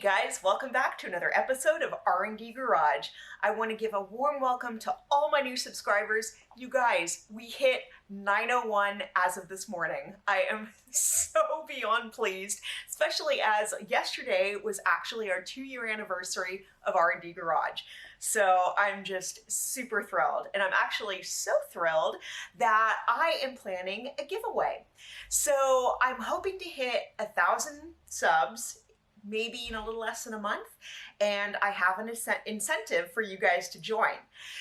guys, welcome back to another episode of R&D Garage. I want to give a warm welcome to all my new subscribers. You guys, we hit 901 as of this morning. I am so beyond pleased, especially as yesterday was actually our 2-year anniversary of R&D Garage. So I'm just super thrilled, and I'm actually so thrilled that I am planning a giveaway. So I'm hoping to hit 1,000 subs maybe in a little less than a month, and I have an incentive for you guys to join.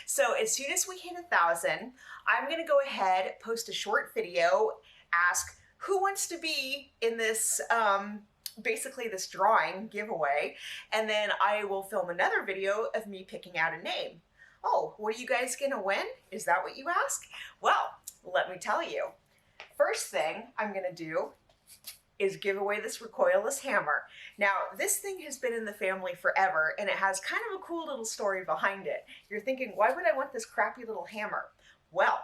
So as soon as we hit 1,000, I'm gonna go ahead, post a short video, ask who wants to be in this, basically this drawing giveaway, and then I will film another video of me picking out a name. Oh, what are you guys gonna win? Is that what you ask? Well, let me tell you. First thing I'm gonna do is give away this recoilless hammer. Now, this thing has been in the family forever, and it has kind of a cool little story behind it. You're thinking, why would I want this crappy little hammer? Well,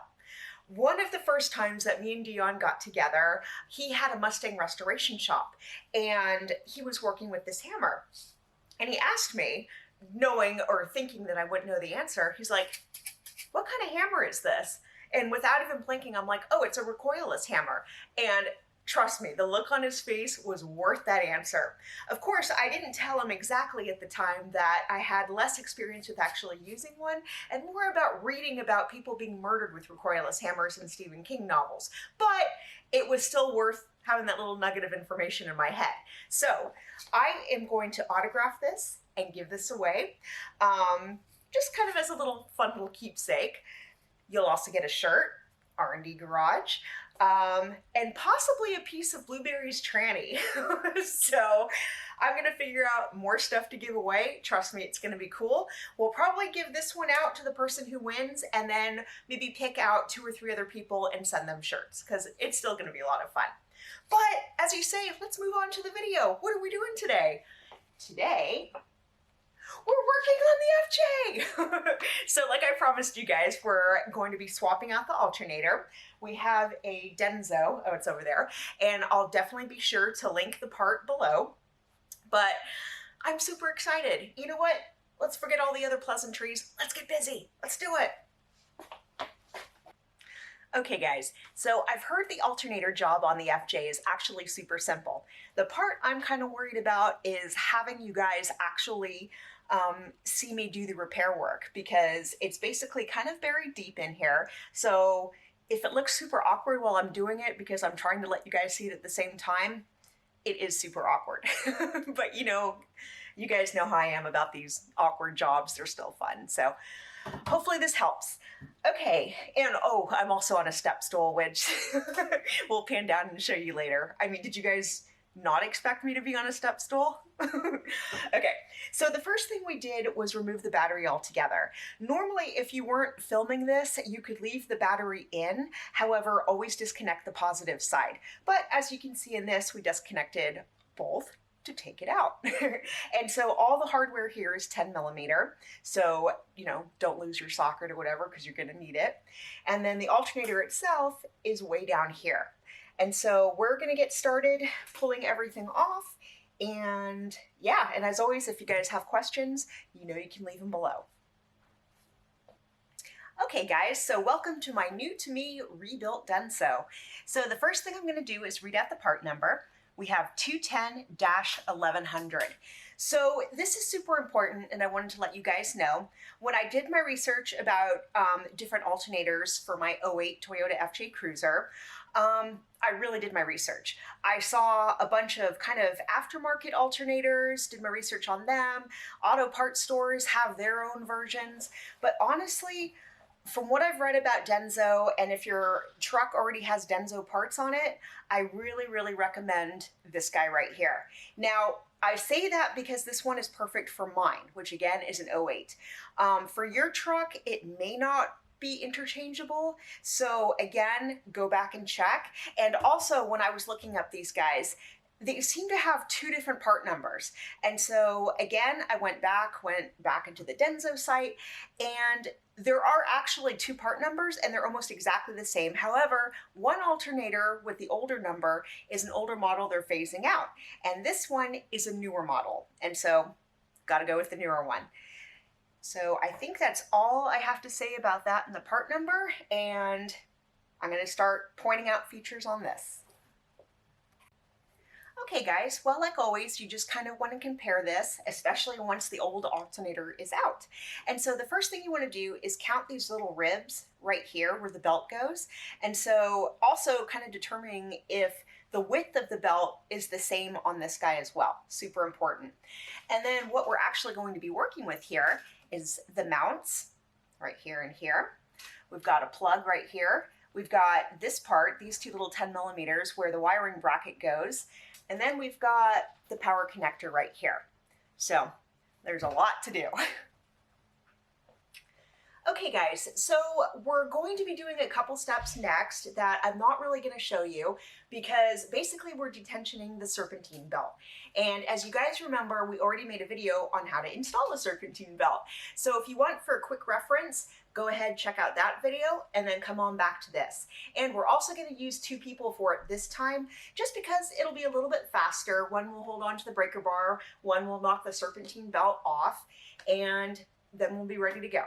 one of the first times that me and Dion got together, he had a Mustang restoration shop, and he was working with this hammer. And he asked me, knowing or thinking that I wouldn't know the answer, he's like, what kind of hammer is this? And without even blinking, I'm like, oh, it's a recoilless hammer. And trust me, the look on his face was worth that answer. Of course, I didn't tell him exactly at the time that I had less experience with actually using one and more about reading about people being murdered with recoilless hammers in Stephen King novels. But it was still worth having that little nugget of information in my head. So I am going to autograph this and give this away, just kind of as a little fun little keepsake. You'll also get a shirt, R&D Garage, and possibly a piece of Blueberry's tranny. So I'm gonna figure out more stuff to give away. Trust me, it's gonna be cool. We'll probably give this one out to the person who wins, and then maybe pick out 2 or 3 other people and send them shirts, because it's still gonna be a lot of fun. But as you say, let's move on to the video. What are we doing today? Today, we're working on the FJ. So like I promised you guys, we're going to be swapping out the alternator. We have a Denso, oh, it's over there, and I'll definitely be sure to link the part below. But I'm super excited. You know what? Let's forget all the other pleasantries. Let's get busy. Let's do it. Okay guys, so I've heard the alternator job on the FJ is actually super simple. The part I'm kind of worried about is having you guys actually see me do the repair work, because it's basically kind of buried deep in here. So if it looks super awkward while I'm doing it because I'm trying to let you guys see it at the same time, it is super awkward. But you know, you guys know how I am about these awkward jobs. They're still fun. So hopefully this helps. Okay, and oh, I'm also on a step stool, which we'll pan down and show you later. I mean, did you guys not expect me to be on a step stool? Okay, so the first thing we did was remove the battery altogether. Normally, if you weren't filming this, you could leave the battery in. However, always disconnect the positive side. But as you can see in this, we disconnected both to take it out. And so all the hardware here is 10mm. So, you know, don't lose your socket or whatever, because you're gonna need it. And then the alternator itself is way down here. And so we're gonna get started pulling everything off. And yeah, and as always, if you guys have questions, you know, you can leave them below. Okay guys, so welcome to my new to me rebuilt Denso. So the first thing I'm gonna do is read out the part number. We have 210-1100. So this is super important, and I wanted to let you guys know. When I did my research about different alternators for my '08 Toyota FJ Cruiser, I really did my research. I saw a bunch of kind of aftermarket alternators, did my research on them. Auto parts stores have their own versions, but honestly, from what I've read about Denso, and if your truck already has Denso parts on it, I really, really recommend this guy right here. Now, I say that because this one is perfect for mine, which again is an '08. For your truck, it may not be interchangeable. So again, go back and check. And also when I was looking up these guys, they seem to have 2 different part numbers. And so again, I went back into the Denso site, and There are actually two part numbers and they're almost exactly the same. However, one alternator with the older number is an older model they're phasing out. And this one is a newer model. And so got to go with the newer one. So I think that's all I have to say about that in the part number. And I'm going to start pointing out features on this. Okay guys, well, like always, you just kind of want to compare this, especially once the old alternator is out. And so the first thing you want to do is count these little ribs right here where the belt goes. And so also kind of determining if the width of the belt is the same on this guy as well. Super important. And then what we're actually going to be working with here is the mounts right here and here. We've got a plug right here. We've got this part, these two little 10 millimeters where the wiring bracket goes. And then we've got the power connector right here. So there's a lot to do. Okay guys, so we're going to be doing a couple steps next that I'm not really going to show you because basically we're detensioning the serpentine belt. And as you guys remember, we already made a video on how to install a serpentine belt. So if you want for a quick reference, go ahead, check out that video and then come on back to this. And we're also going to use two people for it this time, just because it'll be a little bit faster. One will hold on to the breaker bar, one will knock the serpentine belt off, and then we'll be ready to go.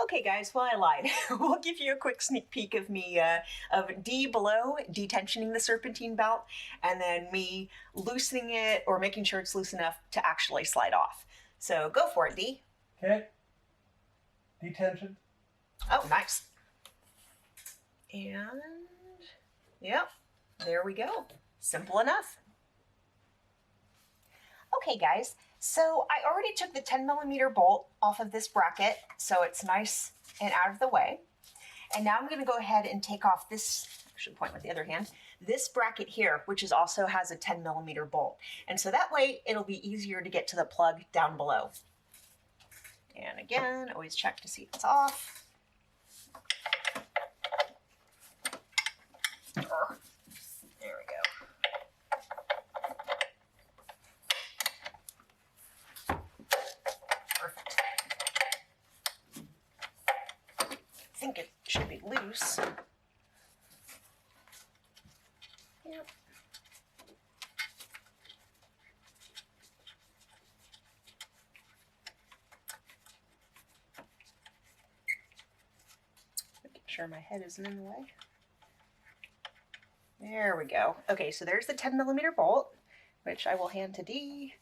Okay guys, well I lied. We'll give you a quick sneak peek of me, of D below detensioning the serpentine belt, and then me loosening it or making sure it's loose enough to actually slide off. So go for it, D. Okay. Detention. Oh, nice. And, yep, there we go. Simple enough. Okay guys, so I already took the 10 millimeter bolt off of this bracket, so it's nice and out of the way. And now I'm going to go ahead and take off this, I should point with the other hand, this bracket here, which also has a 10 millimeter bolt. And so that way it'll be easier to get to the plug down below. And again, always check to see if it's off. There we go. Perfect. I think it should be loose. Yep. Sure my head isn't in the way. There we go. Okay, so there's the 10 millimeter bolt, which I will hand to D,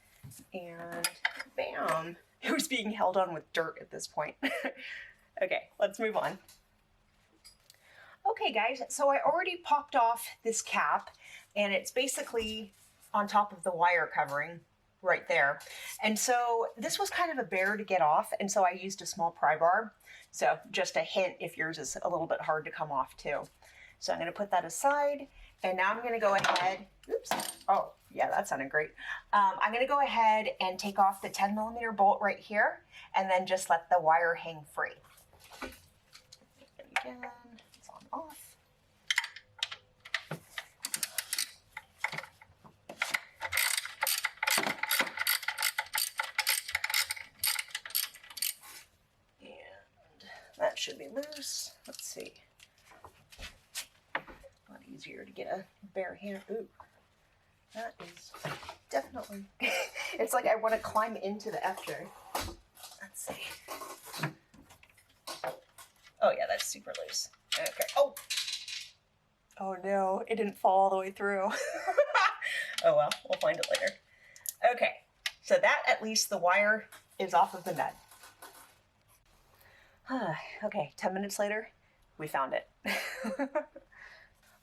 and bam, it was being held on with dirt at this point. Okay, let's move on. Okay guys, so I already popped off this cap, and it's basically on top of the wire covering right there. And so this was kind of a bear to get off, and so I used a small pry bar. So just a hint if yours is a little bit hard to come off too. So I'm going to put that aside, and now I'm going to go ahead, oops, oh yeah, that sounded great. I'm going to go ahead and take off the 10 millimeter bolt right here, and then just let the wire hang free. And again, it's on off. That should be loose. Let's see. A lot easier to get a bare hand. Ooh, that is definitely, it's like I want to climb into the FJ. Let's see. Oh yeah, that's super loose. Okay. Oh. Oh no, it didn't fall all the way through. Oh well, we'll find it later. Okay, so that at least the wire is off of the nut. Okay, 10 minutes later, we found it.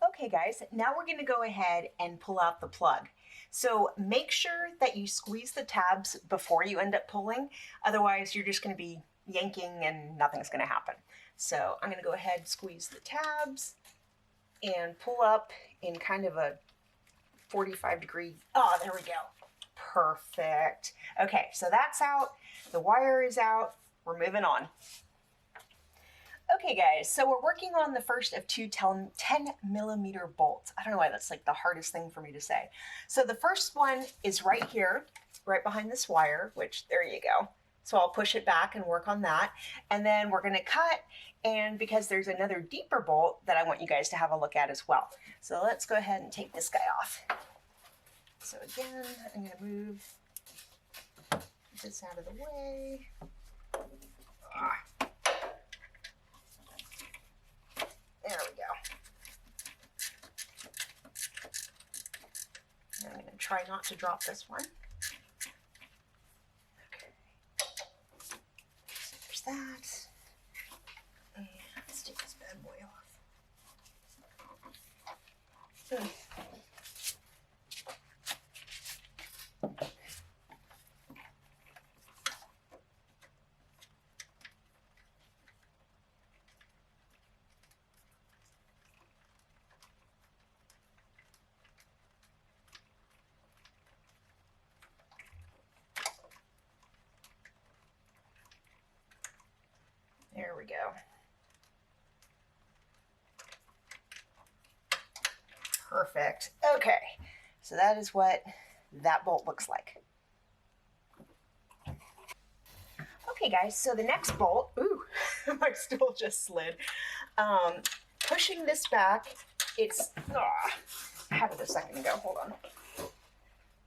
Okay guys, now we're going to go ahead and pull out the plug. So make sure that you squeeze the tabs before you end up pulling, otherwise you're just going to be yanking and nothing's going to happen. So I'm going to go ahead and squeeze the tabs and pull up in kind of a 45-degree, oh, there we go. Perfect. Okay, so that's out, the wire is out, we're moving on. Okay guys, so we're working on the first of two 10 millimeter bolts. I don't know why that's like the hardest thing for me to say. So the first one is right here, right behind this wire, which there you go. So I'll push it back and work on that. And then we're gonna cut, and because there's another deeper bolt that I want you guys to have a look at as well. So let's go ahead and take this guy off. So again, I'm gonna move this out of the way. There we go. I'm going to try not to drop this one. Okay. So there's that. And let's take this bad boy off. There we go. Perfect. Okay, so that is what that bolt looks like. Okay guys, so the next bolt, ooh, my stool just slid. Pushing this back, it's, I had it a second ago, hold on.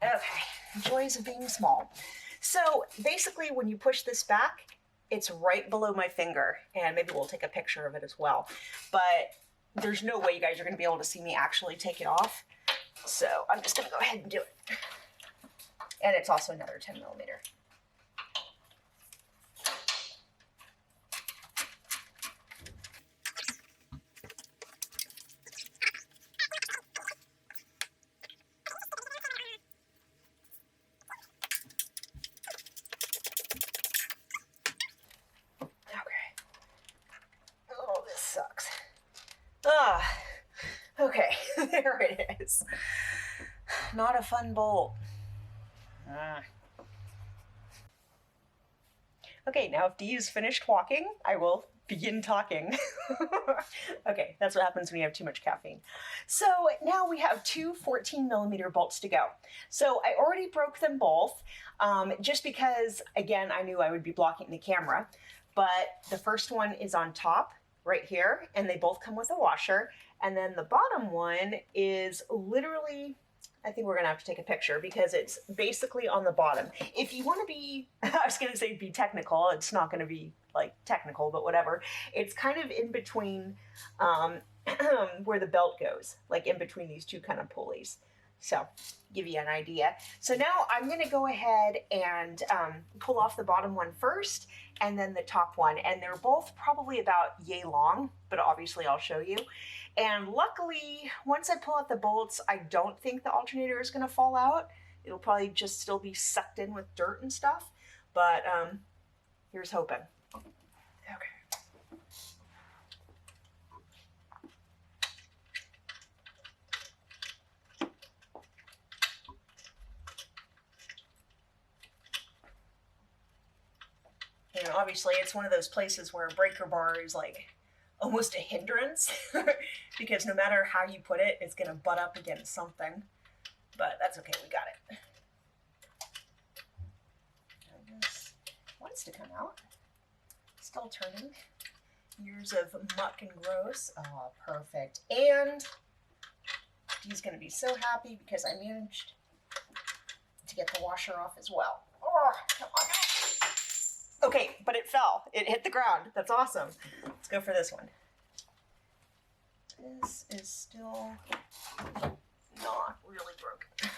Okay, joys of being small. So basically when you push this back, it's right below my finger, and maybe we'll take a picture of it as well. But there's no way you guys are gonna be able to see me actually take it off. So I'm just gonna go ahead and do it. And it's also another 10 millimeter. Sucks. Okay, there it is. Not a fun bolt. Okay, now if Dee is finished walking, I will begin talking. Okay, that's what happens when you have too much caffeine. So now we have two 14 millimeter bolts to go. So I already broke them both, just because, again, I knew I would be blocking the camera. But the first one is on top, right here, and they both come with a washer. And then the bottom one is literally, I think we're gonna have to take a picture because it's basically on the bottom. If you wanna be, I was gonna say be technical, it's not gonna be like technical, but whatever. It's kind of in between where the belt goes, like in between these two kind of pulleys. So give you an idea. So now I'm gonna go ahead and pull off the bottom one first and then the top one. And they're both probably about yay long, but obviously I'll show you. And luckily, once I pull out the bolts, I don't think the alternator is gonna fall out. It'll probably just still be sucked in with dirt and stuff, but here's hoping. Okay. You know, obviously it's one of those places where a breaker bar is like almost a hindrance because no matter how you put it, it's gonna butt up against something, but that's okay, we got it. This wants to come out. Still turning. Years of muck and gross. Oh, perfect. And he's gonna be so happy because I managed to get the washer off as well. Oh, come on. Okay, but it fell. It hit the ground. That's awesome. Let's go for this one. This is still not really broken.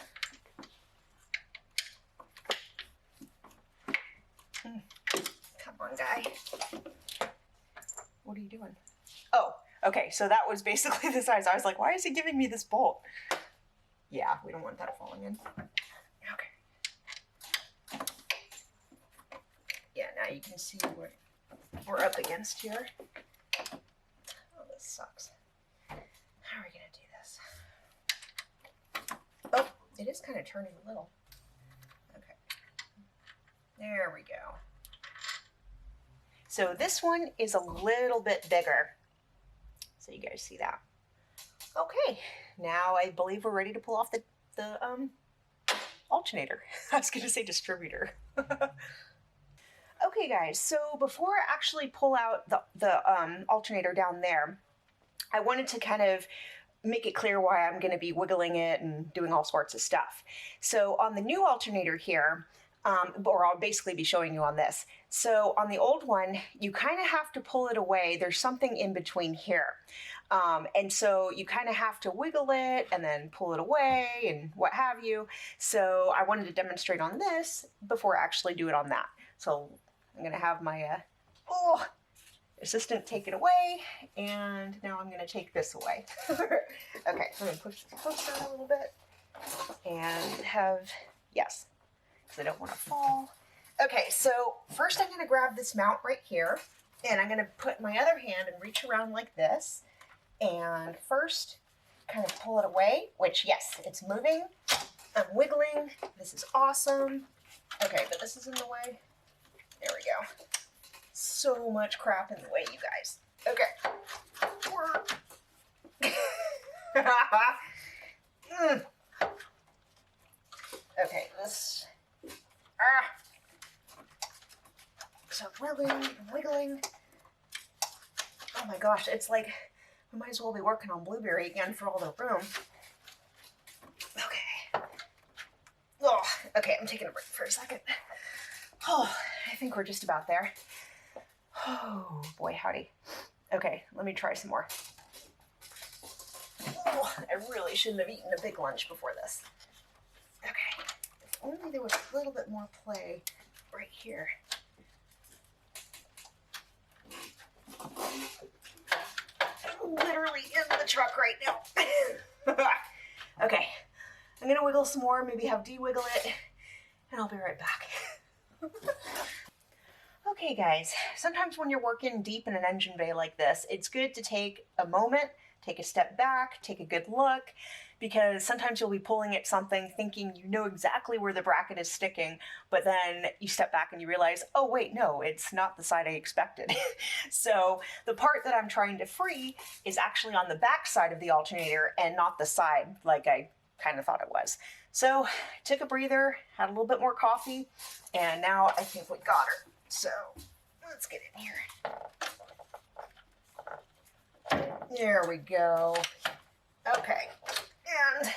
Come on, guy. What are you doing? Oh, okay, so that was basically the size. I was like, why is he giving me this bolt? Yeah, we don't want that falling in. Okay. Yeah, now you can see what we're up against here. Oh, this sucks. How are we gonna do this? Oh, it is kind of turning a little. Okay. There we go. So this one is a little bit bigger. So you guys see that. Okay, now I believe we're ready to pull off the alternator. I was gonna say distributor. Okay guys, so before I actually pull out the alternator down there, I wanted to kind of make it clear why I'm going to be wiggling it and doing all sorts of stuff. So on the new alternator here, or I'll basically be showing you on this. So on the old one, you kind of have to pull it away. There's something in between here. And so you kind of have to wiggle it and then pull it away and what have you. So I wanted to demonstrate on this before I actually do it on that. So I'm going to have my assistant take it away, and now I'm going to take this away. Okay, I'm going to push this closer a little bit and have, yes, because I don't want to fall. Okay, so first I'm going to grab this mount right here, and I'm going to put my other hand and reach around like this, and first kind of pull it away, which, yes, it's moving. I'm wiggling. This is awesome. Okay, but this is in the way. There we go. So much crap in the way, you guys. Okay. Okay, this. So wiggling. Oh my gosh, it's like we might as well be working on Blueberry again for all the room. Okay. Oh, okay, I'm taking a break for a second. Oh, I think we're just about there. Oh, boy, howdy. Okay, let me try some more. Oh, I really shouldn't have eaten a big lunch before this. Okay, if only there was a little bit more play right here. I'm literally in the truck right now. Okay, I'm gonna wiggle some more, maybe have Dee wiggle it, and I'll be right back. Okay guys, sometimes when you're working deep in an engine bay like this, it's good to take a moment, take a step back, take a good look, because sometimes you'll be pulling at something thinking you know exactly where the bracket is sticking, but then you step back and you realize, oh wait, no, it's not the side I expected. So the part that I'm trying to free is actually on the back side of the alternator and not the side like I kind of thought it was. So took a breather, had a little bit more coffee, and now I think we got her. So let's get in here. There we go. Okay, and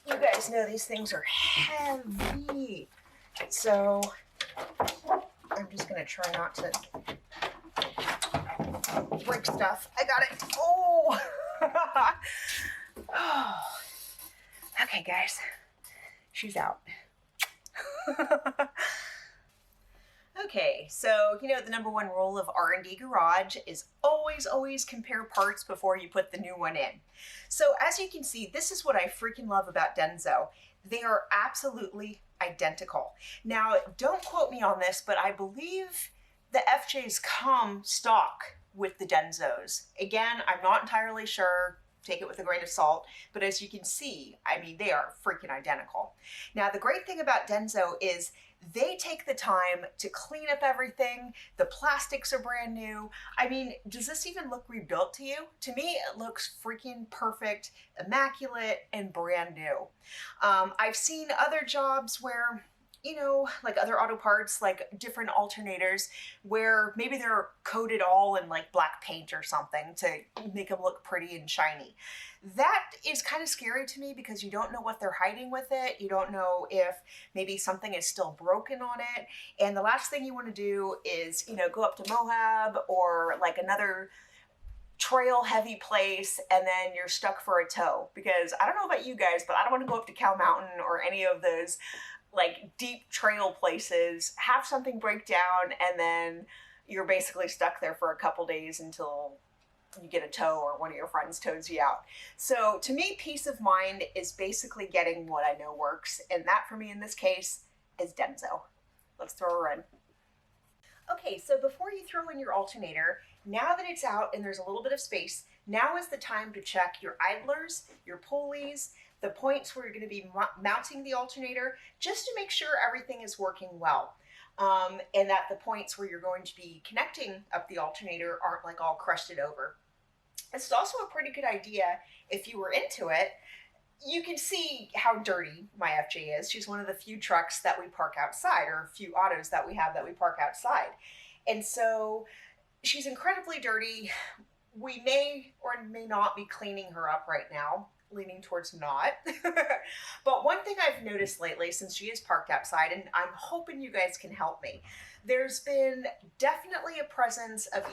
you guys know these things are heavy, so I'm just gonna try not to break stuff. I got it. Oh! Oh. Okay, guys, she's out. Okay, so you know the number one rule of R&D Garage is always compare parts before you put the new one in. So as you can see, this is what I freaking love about Denso. They are absolutely identical. Now, don't quote me on this, but I believe the FJs come stock with the Densos. Again, I'm not entirely sure. Take it with a grain of salt, but as you can see, I mean, they are freaking identical. Now, the great thing about Denso is they take the time to clean up everything. The plastics are brand new. I mean, does this even look rebuilt to you? To me, it looks freaking perfect, immaculate, and brand new. I've seen other jobs where, you know, like other auto parts, like different alternators, where maybe they're coated all in like black paint or something to make them look pretty and shiny. That is kind of scary to me because you don't know what they're hiding with it. You don't know if maybe something is still broken on it. And the last thing you want to do is, you know, go up to Moab or like another trail heavy place and then you're stuck for a tow. Because I don't know about you guys, but I don't want to go up to Cow Mountain or any of those like deep trail places, have something break down, and then you're basically stuck there for a couple days until you get a tow or one of your friends tows you out. So to me, peace of mind is basically getting what I know works, and that for me in this case is Denso. Let's throw her in. Okay, so before you throw in your alternator, now that it's out and there's a little bit of space, now is the time to check your idlers, your pulleys, the points where you're going to be mounting the alternator, just to make sure everything is working well. And that the points where you're going to be connecting up the alternator aren't like all crusted over. It's also a pretty good idea, if you were into it, you can see how dirty my FJ is. She's one of the few trucks that we park outside, or a few autos that we have that we park outside. And so she's incredibly dirty. We may or may not be cleaning her up right now, leaning towards not. But one thing I've noticed lately, since she is parked outside, and I'm hoping you guys can help me, there's been definitely a presence of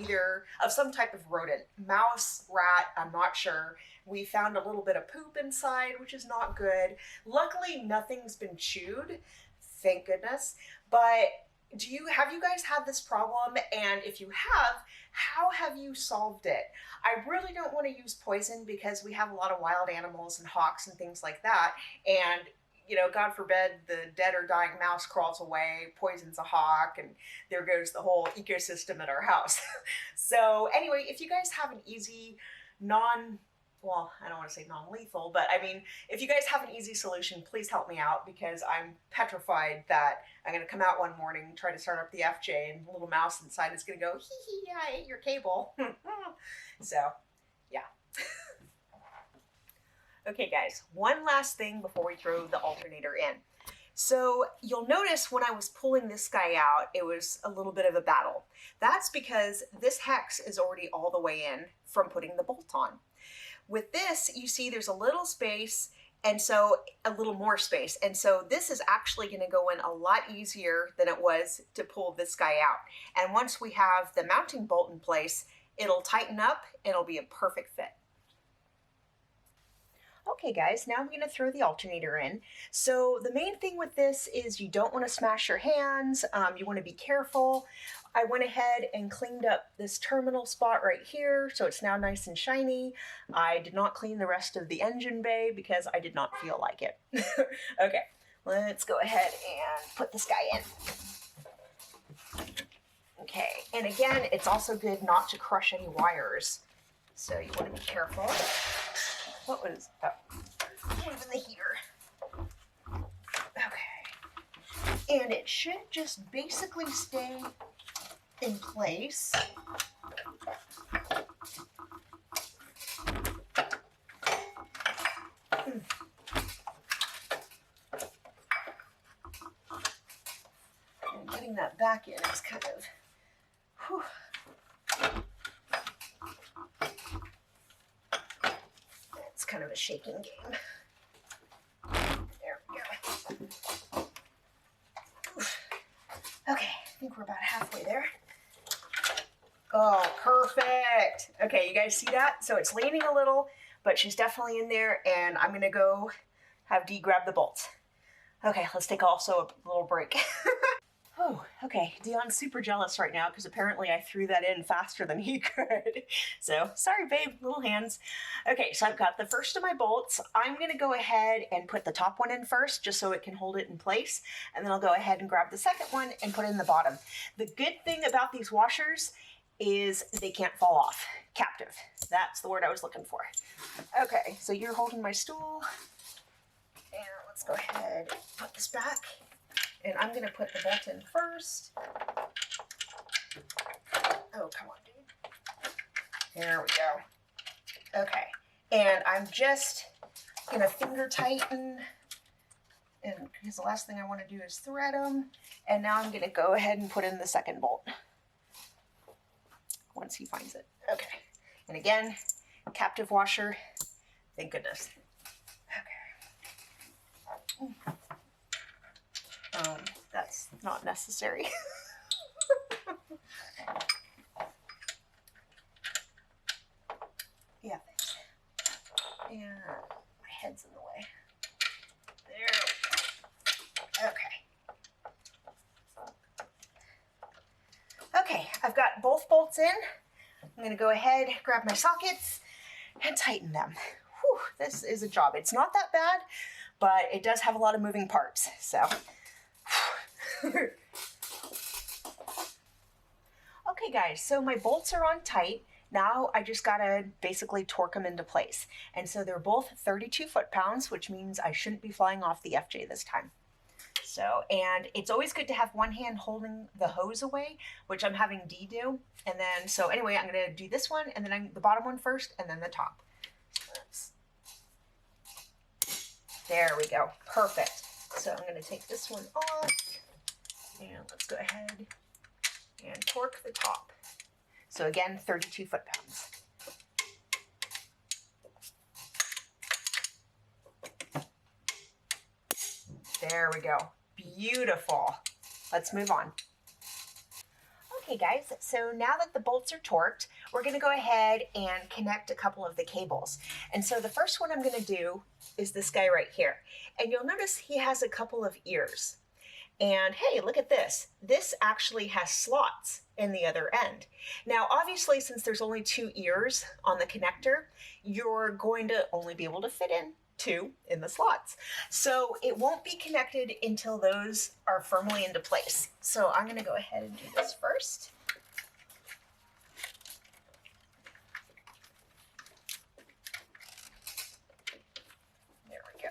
some type of rodent, mouse, rat, I'm not sure. We found a little bit of poop inside, which is not good. Luckily, nothing's been chewed, thank goodness. But have you guys had this problem? And if you have, how have you solved it? I really don't want to use poison because we have a lot of wild animals and hawks and things like that. And, you know, God forbid the dead or dying mouse crawls away, poisons a hawk, and there goes the whole ecosystem at our house. So anyway, if you guys have an easy, well, I don't want to say non-lethal, but I mean, if you guys have an easy solution, please help me out, because I'm petrified that I'm going to come out one morning, try to start up the FJ, and the little mouse inside is going to go, hee hee, I ate your cable. So, yeah. Okay, guys, one last thing before we throw the alternator in. So you'll notice when I was pulling this guy out, it was a little bit of a battle. That's because this hex is already all the way in from putting the bolt on. With this, you see there's a little space, and so a little more space. And so this is actually going to go in a lot easier than it was to pull this guy out. And once we have the mounting bolt in place, it'll tighten up and it'll be a perfect fit. Okay guys, now I'm going to throw the alternator in. So the main thing with this is you don't want to smash your hands. You want to be careful. I went ahead and cleaned up this terminal spot right here, so it's now nice and shiny. I did not clean the rest of the engine bay because I did not feel like it. Okay, let's go ahead and put this guy in. Okay, and again, it's also good not to crush any wires, so you want to be careful. What was that? Moving the heater. Okay. And it should just basically stay in place. And getting that back in is kind of, whew. It's kind of a shaking game. There we go. Okay, I think we're about halfway there. Oh, perfect. Okay, you guys see that? So it's leaning a little, but she's definitely in there, and I'm gonna go have Dee grab the bolts. Okay, let's take also a little break. Oh, okay. Dion's super jealous right now because apparently I threw that in faster than he could. So, sorry, babe, little hands. Okay, so I've got the first of my bolts. I'm going to go ahead and put the top one in first just so it can hold it in place. And then I'll go ahead and grab the second one and put it in the bottom. The good thing about these washers is they can't fall off. Captive. That's the word I was looking for. Okay, so you're holding my stool. And let's go ahead and put this back. And I'm going to put the bolt in first. Oh, come on, dude. There we go. Okay. And I'm just going to finger tighten. And because the last thing I want to do is thread them. And now I'm going to go ahead and put in the second bolt. Once he finds it. Okay. And again, captive washer. Thank goodness. Okay. That's not necessary. Yeah, thanks. And my head's in the way. There we go. Okay. Okay, I've got both bolts in. I'm going to go ahead, grab my sockets, and tighten them. Whew, this is a job. It's not that bad, but it does have a lot of moving parts, so... Okay guys, so my bolts are on tight. Now I just gotta basically torque them into place. And so they're both 32 foot-pounds, which means I shouldn't be flying off the FJ this time. So, and it's always good to have one hand holding the hose away, which I'm having Dee do. And then, so anyway, I'm gonna do this one, and then the bottom one first, and then the top. There we go. Perfect. So I'm going to take this one off, and let's go ahead and torque the top. So again, 32 foot-pounds. There we go. Beautiful. Let's move on. Okay guys, so now that the bolts are torqued, we're going to go ahead and connect a couple of the cables. And so the first one I'm going to do is this guy right here. And you'll notice he has a couple of ears. And hey, look at this. This actually has slots in the other end. Now, obviously, since there's only 2 ears on the connector, you're going to only be able to fit in 2 in the slots. So it won't be connected until those are firmly into place. So I'm going to go ahead and do this first. There we go.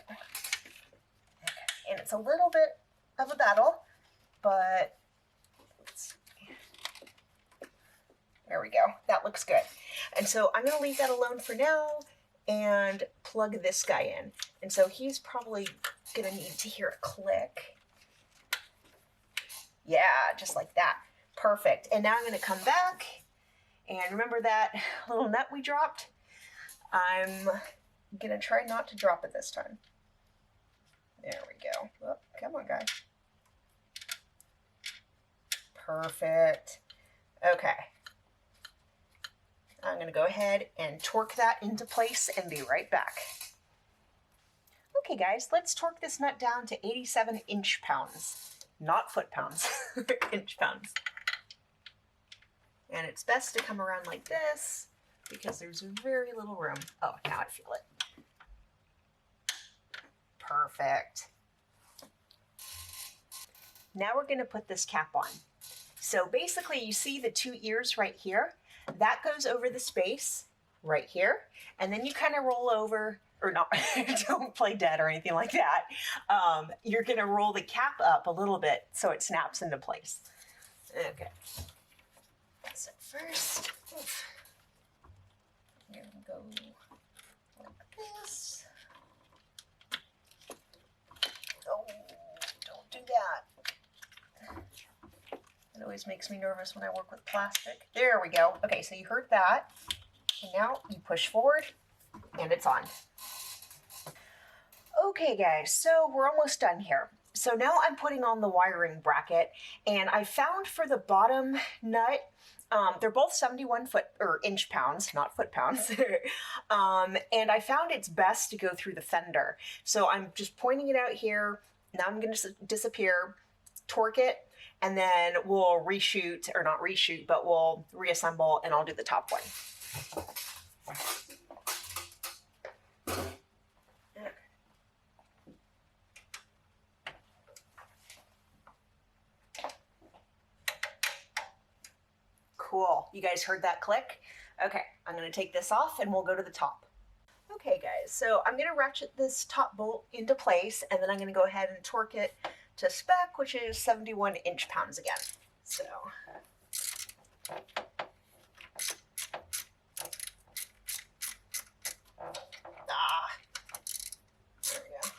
Okay. And it's a little bit of a battle, but there we go. That looks good. And so I'm going to leave that alone for now and plug this guy in. And so he's probably going to need to hear a click. Yeah, just like that. Perfect. And now I'm going to come back and remember that little nut we dropped? I'm going to try not to drop it this time. There we go. Oh, come on, guys. Perfect. Okay. I'm going to go ahead and torque that into place and be right back. Okay guys, let's torque this nut down to 87 inch-pounds. Not foot-pounds, inch-pounds. And it's best to come around like this because there's very little room. Oh, now I feel it. Perfect. Now we're going to put this cap on. So basically you see the 2 ears right here? That goes over the space right here, and then you kind of roll over, or not, don't play dead or anything like that. You're going to roll the cap up a little bit so it snaps into place. Okay. So first, I'm going to go like this. Oh, don't do that. It always makes me nervous when I work with plastic. There we go. Okay, so you heard that. And now you push forward and it's on. Okay guys, so we're almost done here. So now I'm putting on the wiring bracket, and I found for the bottom nut, they're both 71 inch-pounds, not foot-pounds. And I found it's best to go through the fender. So I'm just pointing it out here. Now I'm going to disappear, torque it, and then we'll reshoot, or not reshoot, but we'll reassemble, and I'll do the top one. Cool. You guys heard that click? Okay, I'm going to take this off and we'll go to the top. Okay guys, so I'm going to ratchet this top bolt into place, and then I'm going to go ahead and torque it to spec, which is 71 inch-pounds again. So there we go.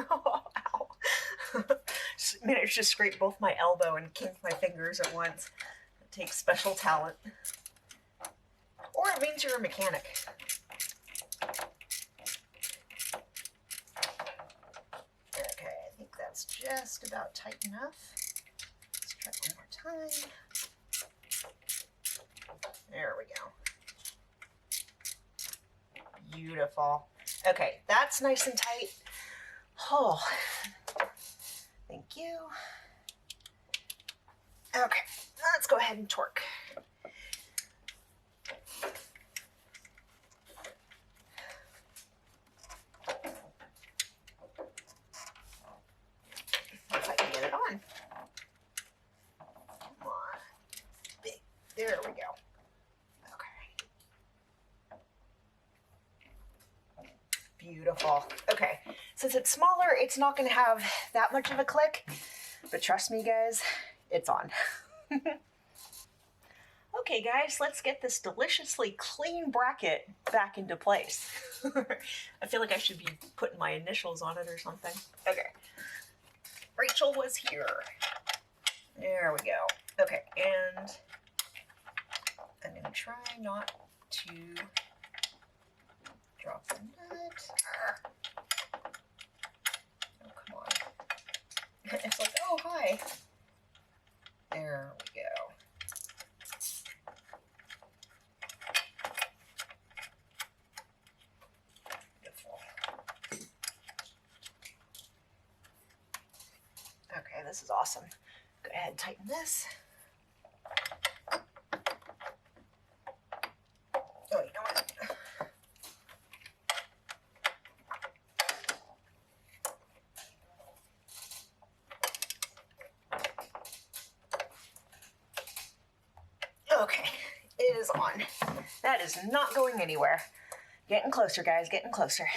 Oh, ow. Managed to scrape both my elbow and kink my fingers at once. It takes special talent. Or it means you're a mechanic. Okay, I think that's just about tight enough. Let's try one more time. There we go. Beautiful. Okay, that's nice and tight. Oh, thank you. Okay, let's go ahead and torque. If I can get it on. Come on. There we go. Okay. Beautiful. Okay, since it's smaller, it's not going to have that much of a click, But trust me, guys, it's on. Okay, guys, let's get this deliciously clean bracket back into place. I feel like I should be putting my initials on it or something. Okay. Rachel was here. There we go. Okay, and I'm going to try not to drop the nut. Oh, come on. It's like, oh, hi. There we go. Beautiful. Okay, this is awesome. Go ahead and tighten this. Oh, you know what? Okay, it is on. That is not going anywhere. Getting closer, guys, getting closer.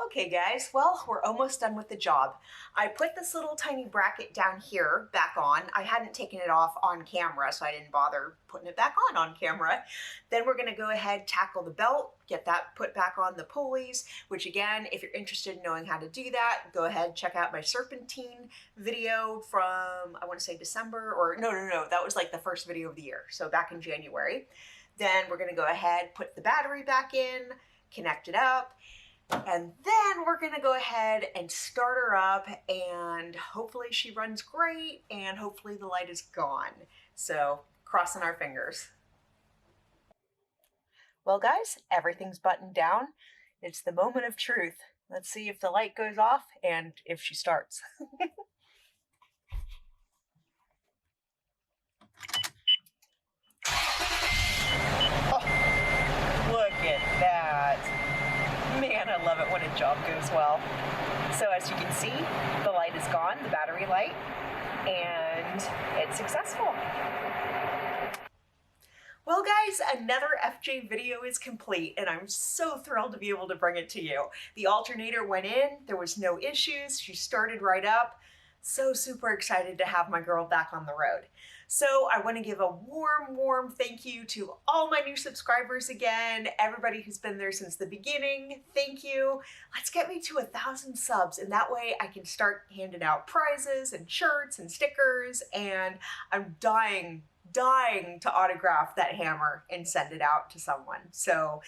Okay, guys, well, we're almost done with the job. I put this little tiny bracket down here back on. I hadn't taken it off on camera, so I didn't bother putting it back on camera. Then we're gonna go ahead, tackle the belt, get that put back on the pulleys, which again, if you're interested in knowing how to do that, go ahead, check out my serpentine video from, I wanna say December, or no, that was like the first video of the year, so back in January. Then we're gonna go ahead, put the battery back in, connect it up, and then we're gonna go ahead and start her up, and hopefully she runs great, and hopefully the light is gone. So crossing our fingers. Well, guys, everything's buttoned down. It's the moment of truth. Let's see if the light goes off and if she starts. Oh, look at that. Man, I love it when a job goes well. So as you can see, the light is gone, the battery light, and it's successful. Well, guys, another FJ video is complete, and I'm so thrilled to be able to bring it to you. The alternator went in, there was no issues, she started right up. So super excited to have my girl back on the road. So I want to give a warm thank you to all my new subscribers again, everybody who's been there since the beginning. Thank you. Let's get me to 1,000 subs, and that way I can start handing out prizes and shirts and stickers, and I'm dying to autograph that hammer and send it out to someone. So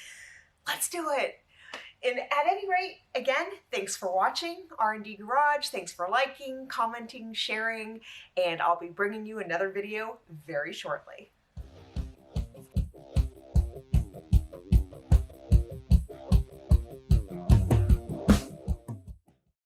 let's do it. And at any rate, again, thanks for watching R&D Garage. Thanks for liking, commenting, sharing, and I'll be bringing you another video very shortly.